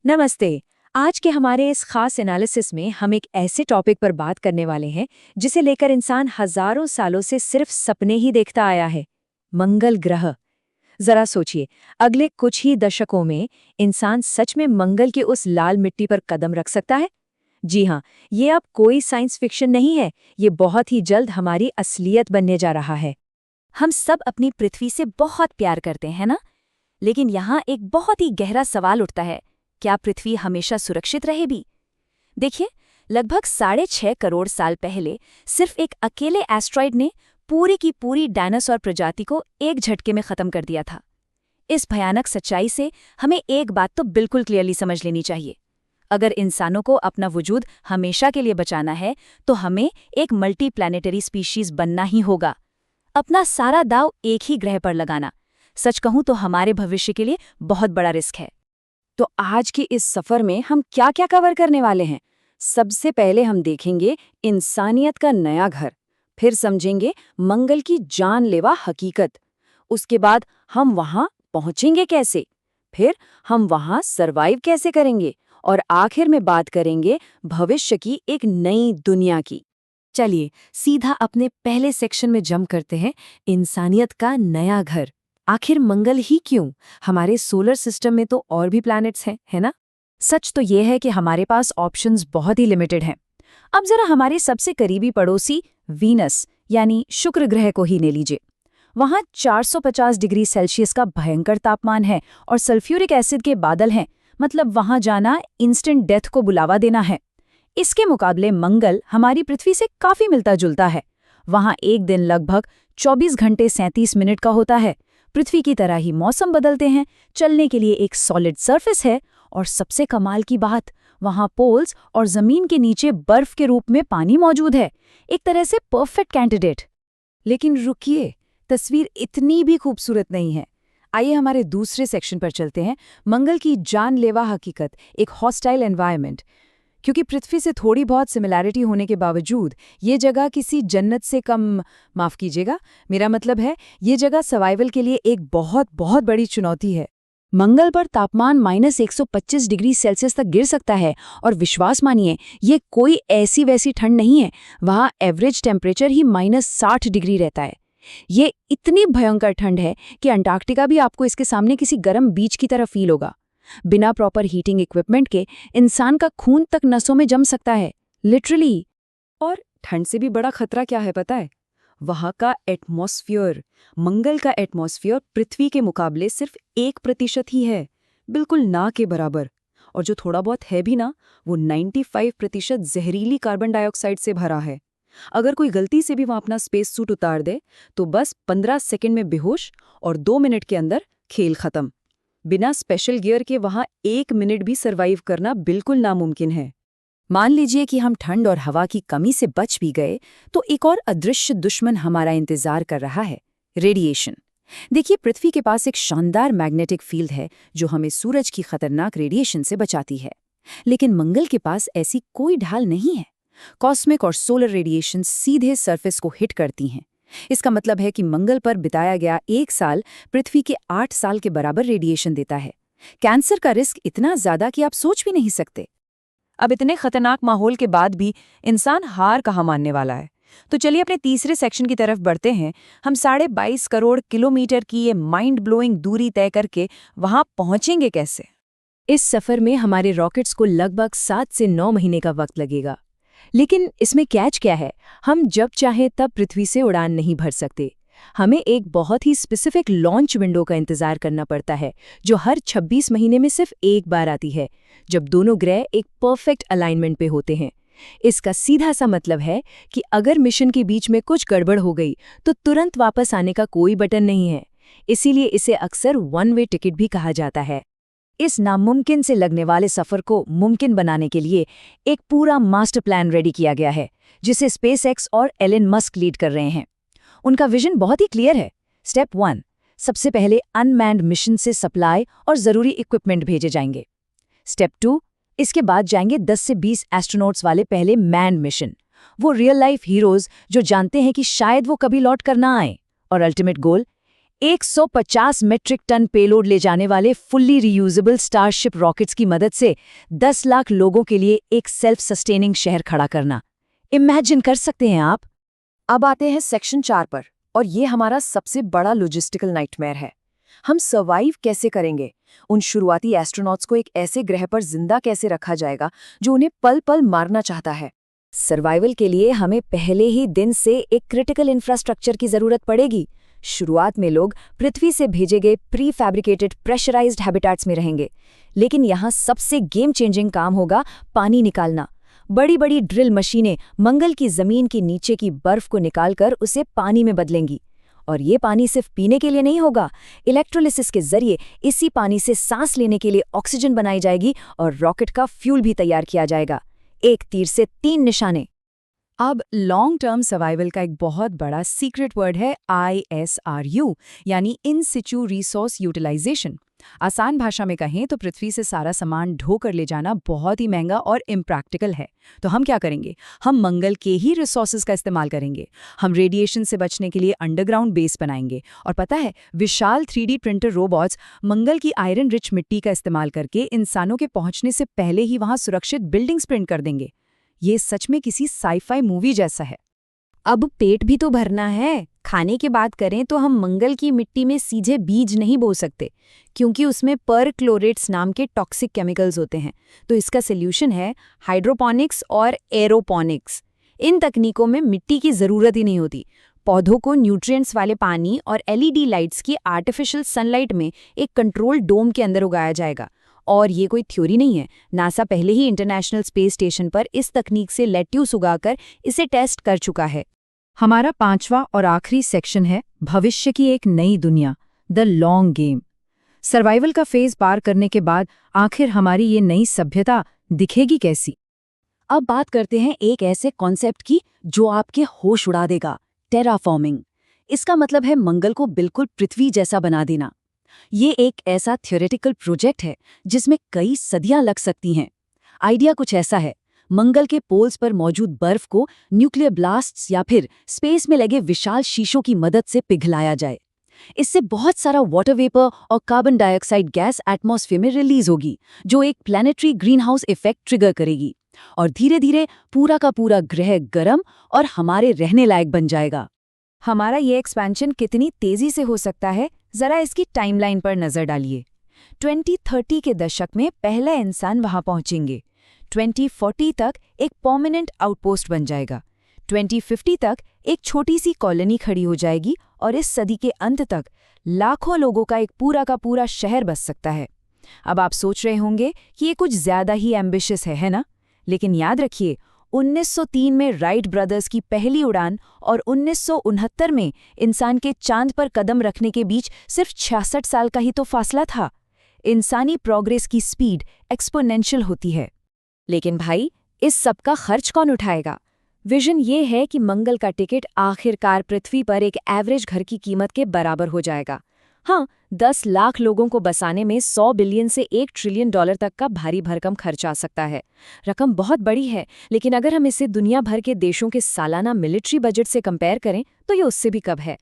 नमस्ते। आज के हमारे इस खास एनालिसिस में हम एक ऐसे टॉपिक पर बात करने वाले हैं जिसे लेकर इंसान हजारों सालों से सिर्फ सपने ही देखता आया है। मंगल ग्रह। जरा सोचिए, अगले कुछ ही दशकों में इंसान सच में मंगल की उस लाल मिट्टी पर कदम रख सकता है? जी हाँ, ये अब कोई साइंस फिक्शन नहीं है, ये बहुत ही जल्द हमारी असलियत बनने जा रहा है। हम सब अपनी पृथ्वी से बहुत प्यार करते हैं ना? लेकिन यहाँ एक बहुत ही गहरा सवाल उठता है, क्या पृथ्वी हमेशा सुरक्षित रहेगी? देखिए, लगभग 6.5 करोड़ साल पहले सिर्फ एक अकेले एस्ट्रॉइड ने पूरी की पूरी डायनासोर प्रजाति को एक झटके में खत्म कर दिया था। इस भयानक सच्चाई से हमें एक बात तो बिल्कुल क्लियरली समझ लेनी चाहिए। अगर इंसानों को अपना वजूद हमेशा के लिए बचाना है, तो हमें एक मल्टी प्लैनेटरी स्पीशीज बनना ही होगा। अपना सारा दाव एक ही ग्रह पर लगाना, सच कहूं तो हमारे भविष्य के लिए बहुत बड़ा रिस्क है। तो आज की इस सफर में हम क्या क्या कवर करने वाले हैं? सबसे पहले हम देखेंगे इंसानियत का नया घर, फिर समझेंगे मंगल की जानलेवा हकीकत। उसके बाद हम वहां पहुंचेंगे कैसे, फिर हम वहां सरवाइव कैसे करेंगे, और आखिर में बात करेंगे भविष्य की एक नई दुनिया की। चलिए सीधा अपने पहले सेक्शन में जंप करते हैं, इंसानियत का नया घर। आखिर मंगल ही क्यों? हमारे सोलर सिस्टम में तो और भी प्लैनेट्स हैं, है ना? सच तो ये है कि हमारे पास ऑप्शंस बहुत ही लिमिटेड हैं। अब जरा हमारे सबसे करीबी पड़ोसी वीनस यानी शुक्र ग्रह को ही ले लीजिए। वहां 450 डिग्री सेल्सियस का भयंकर तापमान है और सल्फ्यूरिक एसिड के बादल हैं, मतलब वहां जाना इंस्टेंट डेथ को बुलावा देना है। इसके मुकाबले मंगल हमारी पृथ्वी से काफी मिलता जुलता है। वहां एक दिन लगभग 24 घंटे 37 मिनट का होता है। पृथ्वी की तरह ही मौसम बदलते हैं, चलने के लिए एक सॉलिड सरफेस है, और सबसे कमाल की बात, वहां पोल्स और जमीन के नीचे बर्फ के रूप में पानी मौजूद है। एक तरह से परफेक्ट कैंडिडेट। लेकिन रुकिए, तस्वीर इतनी भी खूबसूरत नहीं है। आइए हमारे दूसरे सेक्शन पर चलते हैं, मंगल की जानलेवा हकीकत, एक हॉस्टाइल एनवायरनमेंट। क्योंकि पृथ्वी से थोड़ी बहुत सिमिलैरिटी होने के बावजूद ये जगह किसी जन्नत से कम, माफ कीजिएगा, मेरा मतलब है ये जगह सर्वाइवल के लिए एक बहुत बहुत बड़ी चुनौती है। मंगल पर तापमान -125 डिग्री सेल्सियस तक गिर सकता है, और विश्वास मानिए, ये कोई ऐसी वैसी ठंड नहीं है। वहाँ एवरेज टेम्परेचर ही -60 डिग्री रहता है। ये इतनी भयंकर ठंड है कि अंटार्कटिका भी आपको इसके सामने किसी गर्म बीच की तरह फील होगा। बिना प्रॉपर हीटिंग इक्विपमेंट के इंसान का खून तक नसों में जम सकता है, लिटरली। और ठंड से भी बड़ा खतरा क्या है पता है? वहां का एटमॉस्फेयर। मंगल का एटमॉस्फेयर पृथ्वी के मुकाबले सिर्फ 1% ही है, बिल्कुल ना के बराबर। और जो थोड़ा बहुत है भी ना, वो 95% जहरीली कार्बन डाइऑक्साइड से भरा है। अगर कोई गलती से भी वहां अपना स्पेस सूट उतार दे, तो बस 15 सेकंड में बेहोश और 2 मिनट के अंदर खेल खत्म। बिना स्पेशल गियर के वहां 1 मिनट भी सरवाइव करना बिल्कुल नामुमकिन है। मान लीजिए कि हम ठंड और हवा की कमी से बच भी गए, तो एक और अदृश्य दुश्मन हमारा इंतजार कर रहा है, रेडिएशन। देखिए, पृथ्वी के पास एक शानदार मैग्नेटिक फील्ड है जो हमें सूरज की खतरनाक रेडिएशन से बचाती है। लेकिन मंगल के पास ऐसी कोई ढाल नहीं है। कॉस्मिक और सोलर रेडिएशन सीधे सरफेस को हिट करती हैं। इसका मतलब है कि मंगल पर बिताया गया 1 साल पृथ्वी के 8 साल के बराबर रेडिएशन देता है। कैंसर का रिस्क इतना ज्यादा कि आप सोच भी नहीं सकते। अब इतने खतरनाक माहौल के बाद भी इंसान हार कहाँ मानने वाला है? तो चलिए अपने तीसरे सेक्शन की तरफ बढ़ते हैं। हम 22.5 करोड़ किलोमीटर की ये माइंड ब्लोइंग दूरी तय करके वहां पहुंचेंगे कैसे? इस सफर में हमारे रॉकेट्स को लगभग 7 से 9 महीने का वक्त लगेगा। लेकिन इसमें कैच क्या है? हम जब चाहे तब पृथ्वी से उड़ान नहीं भर सकते। हमें एक बहुत ही स्पेसिफिक लॉन्च विंडो का इंतजार करना पड़ता है, जो हर 26 महीने में सिर्फ एक बार आती है, जब दोनों ग्रह एक परफेक्ट अलाइनमेंट पे होते हैं। इसका सीधा सा मतलब है कि अगर मिशन के बीच में कुछ गड़बड़ हो गई, तो तुरंत वापस आने का कोई बटन नहीं है। इसीलिए इसे अक्सर वन वे टिकट भी कहा जाता है। इस नामुमकिन से लगने वाले सफर को मुमकिन बनाने के लिए एक पूरा मास्टर प्लान रेडी किया गया है, जिसे स्पेसएक्स और एलन मस्क लीड कर रहे हैं। उनका विजन बहुत ही क्लियर है। स्टेप 1, सबसे पहले अनमैन्ड मिशन से सप्लाई और जरूरी इक्विपमेंट भेजे जाएंगे। स्टेप 2, इसके बाद जाएंगे 10 से 20 एस्ट्रोनॉट्स वाले पहले मैन्ड मिशन। वो रियल लाइफ हीरोज जो जानते हैं कि शायद वो कभी लौट कर ना आए। और ultimate goal, 150 metric ton payload ले जाने वाले फुल्ली रीयूजेबल स्टारशिप रॉकेट्स की मदद से 10 लाख लोगों के लिए एक सेल्फ सस्टेनिंग शहर खड़ा करना। इमेजिन कर सकते हैं आप। अब आते हैं सेक्शन 4 पर, और ये हमारा सबसे बड़ा लॉजिस्टिकल नाइटमेयर है। हम सर्वाइव कैसे करेंगे? उन शुरुआती एस्ट्रोनॉट्स को एक ऐसे ग्रह पर जिंदा कैसे रखा जाएगा जो उन्हें पल पल मारना चाहता है? सर्वाइवल के लिए हमें पहले ही दिन से एक क्रिटिकल इंफ्रास्ट्रक्चर की जरूरत पड़ेगी। शुरुआत में लोग पृथ्वी से भेजे गए प्री फैब्रिकेटेड प्रेशराइज्ड हैबिटेट्स में रहेंगे, लेकिन यहाँ सबसे गेम चेंजिंग काम होगा पानी निकालना। बड़ी बड़ी ड्रिल मशीनें मंगल की जमीन के नीचे की बर्फ को निकालकर उसे पानी में बदलेंगी। और ये पानी सिर्फ पीने के लिए नहीं होगा, इलेक्ट्रोलिसिस के जरिए इसी पानी से सांस लेने के लिए ऑक्सीजन बनाई जाएगी और रॉकेट का फ्यूल भी तैयार किया जाएगा। एक तीर से 3 निशाने। अब लॉन्ग टर्म सर्वाइवल का एक बहुत बड़ा सीक्रेट वर्ड है ISRU, यानी इन सिचू रिसोर्स यूटिलाइजेशन। आसान भाषा में कहें तो पृथ्वी से सारा सामान ढो कर ले जाना बहुत ही महंगा और इम्प्रैक्टिकल है। तो हम क्या करेंगे? हम मंगल के ही रिसोर्सेज का इस्तेमाल करेंगे। हम रेडिएशन से बचने के लिए अंडरग्राउंड बेस बनाएंगे, और पता है, विशाल 3D प्रिंटर रोबोट्स मंगल की आयरन रिच मिट्टी का इस्तेमाल करके इंसानों के पहुंचने से पहले ही वहां सुरक्षित बिल्डिंग्स प्रिंट कर देंगे। ये सच में किसी साईफाई मूवी जैसा है। अब पेट भी तो भरना है। खाने की बात करें तो हम मंगल की मिट्टी में सीधे बीज नहीं बो सकते, क्योंकि उसमें परक्लोरेट्स नाम के टॉक्सिक केमिकल्स होते हैं। तो इसका सॉल्यूशन है हाइड्रोपोनिक्स और एरोपोनिक्स। इन तकनीकों में मिट्टी की जरूरत ही नहीं होती। पौधों को न्यूट्रिएंट्स वाले पानी और LED लाइट्स की आर्टिफिशियल सनलाइट में एक कंट्रोल डोम के अंदर उगाया जाएगा। और ये कोई थ्योरी नहीं है, नासा पहले ही इंटरनेशनल स्पेस स्टेशन पर इस तकनीक से लेट्यूस उगाकर इसे टेस्ट कर चुका है। हमारा 5वां और आखिरी सेक्शन है भविष्य की एक नई दुनिया, द लॉन्ग गेम। सर्वाइवल का फेज पार करने के बाद आखिर हमारी ये नई सभ्यता दिखेगी कैसी? अब बात करते हैं एक ऐसे कॉन्सेप्ट की जो आपके होश उड़ा देगा, टेराफॉर्मिंग। इसका मतलब है मंगल को बिल्कुल पृथ्वी जैसा बना देना। ये एक ऐसा थ्योरेटिकल प्रोजेक्ट है जिसमें कई सदियां लग सकती हैं। आइडिया कुछ ऐसा है, मंगल के पोल्स पर मौजूद बर्फ को न्यूक्लियर ब्लास्ट्स या फिर स्पेस में लगे विशाल शीशों की मदद से पिघलाया जाए। इससे बहुत सारा वाटर वेपर और कार्बन डाइऑक्साइड गैस एटमॉस्फेयर में रिलीज होगी, जो एक प्लैनेटरी ग्रीनहाउस इफेक्ट ट्रिगर करेगी, और धीरे धीरे पूरा का पूरा ग्रह गर्म और हमारे रहने लायक बन जाएगा। हमारा ये एक्सपेंशन कितनी तेजी से हो सकता है, जरा इसकी टाइमलाइन पर नजर डालिए। 2030 के दशक में पहला इंसान वहां पहुंचेंगे। 2040 तक एक परमानेंट आउटपोस्ट बन जाएगा। 2050 तक एक छोटी सी कॉलोनी खड़ी हो जाएगी, और इस सदी के अंत तक लाखों लोगों का एक पूरा का पूरा शहर बस सकता है। अब आप सोच रहे होंगे कि ये कुछ ज्यादा ही एम्बिशियस है ना? लेकिन याद रखिए, 1903 में राइट ब्रदर्स की पहली उड़ान और 1969 में इंसान के चांद पर कदम रखने के बीच सिर्फ 66 साल का ही तो फासला था। इंसानी प्रोग्रेस की स्पीड एक्सपोनेंशियल होती है। लेकिन भाई, इस सब का खर्च कौन उठाएगा? विजन ये है कि मंगल का टिकट आखिरकार पृथ्वी पर एक एवरेज घर की कीमत के बराबर हो जाएगा। हाँ, 10 लाख लोगों को बसाने में 100 बिलियन से 1 ट्रिलियन डॉलर तक का भारी भरकम खर्च आ सकता है। रकम बहुत बड़ी है, लेकिन अगर हम इसे दुनिया भर के देशों के सालाना मिलिट्री बजट से कंपेयर करें तो ये उससे भी कम है।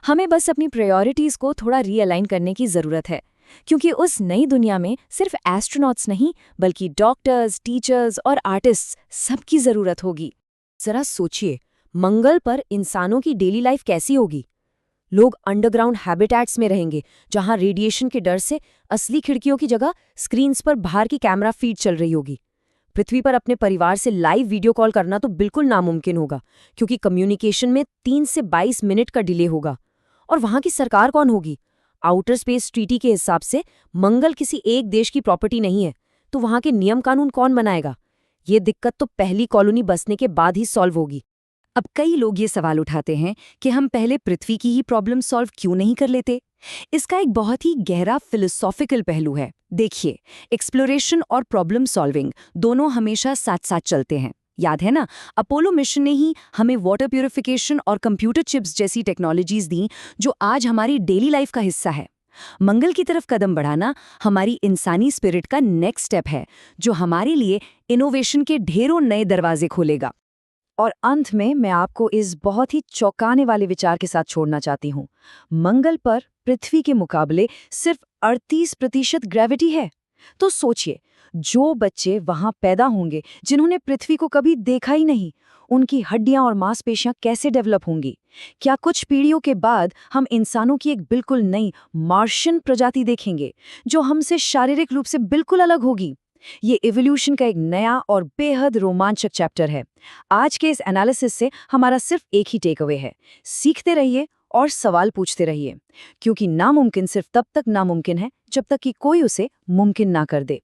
हमें बस अपनी प्रायोरिटीज़ को थोड़ा रीअलाइन करने की ज़रूरत है, क्योंकि उस नई दुनिया में सिर्फ एस्ट्रोनॉट्स नहीं, बल्कि डॉक्टर्स, टीचर्स और आर्टिस्ट्स सबकी ज़रूरत होगी। जरा सोचिए, मंगल पर इंसानों की डेली लाइफ कैसी होगी? लोग अंडरग्राउंड हैबिटेट्स में रहेंगे, जहां रेडिएशन के डर से असली खिड़कियों की जगह स्क्रीन्स पर बाहर की कैमरा फीड चल रही होगी। पृथ्वी पर अपने परिवार से लाइव वीडियो कॉल करना तो बिल्कुल नामुमकिन होगा, क्योंकि कम्युनिकेशन में 3 से 22 मिनट का डिले होगा। और वहां की सरकार कौन होगी? आउटर स्पेस ट्रीटी के हिसाब से मंगल किसी एक देश की प्रॉपर्टी नहीं है, तो वहां के नियम कानून कौन बनाएगा? ये दिक्कत तो पहली कॉलोनी बसने के बाद ही सॉल्व होगी। अब कई लोग ये सवाल उठाते हैं कि हम पहले पृथ्वी की ही प्रॉब्लम सॉल्व क्यों नहीं कर लेते? इसका एक बहुत ही गहरा फिलोसॉफिकल पहलू है। देखिए, एक्सप्लोरेशन और प्रॉब्लम सॉल्विंग दोनों हमेशा साथ साथ चलते हैं। याद है ना, अपोलो मिशन ने ही हमें वाटर प्यूरिफिकेशन और कंप्यूटर चिप्स जैसी टेक्नोलॉजीज दी, जो आज हमारी डेली लाइफ का हिस्सा है। मंगल की तरफ कदम बढ़ाना हमारी इंसानी स्पिरिट का नेक्स्ट स्टेप है, जो हमारे लिए इनोवेशन के ढेरों नए दरवाजे खोलेगा। और अंत में मैं आपको इस बहुत ही चौंकाने वाले विचार के साथ छोड़ना चाहती हूँ। मंगल पर पृथ्वी के मुकाबले सिर्फ 38% ग्रेविटी है। तो सोचिए, जो बच्चे वहां पैदा होंगे जिन्होंने पृथ्वी को कभी देखा ही नहीं, उनकी हड्डियां और मांसपेशियां कैसे डेवलप होंगी? क्या कुछ पीढ़ियों के बाद हम इंसानों की एक बिल्कुल नई मार्शियन प्रजाति देखेंगे, जो हमसे शारीरिक रूप से बिल्कुल अलग होगी? ये इवोल्यूशन का एक नया और बेहद रोमांचक चैप्टर है। आज के इस एनालिसिस से हमारा सिर्फ एक ही टेक अवे है: सीखते रहिए और सवाल पूछते रहिए, क्योंकि नामुमकिन सिर्फ तब तक नामुमकिन है जब तक कि कोई उसे मुमकिन ना कर दे।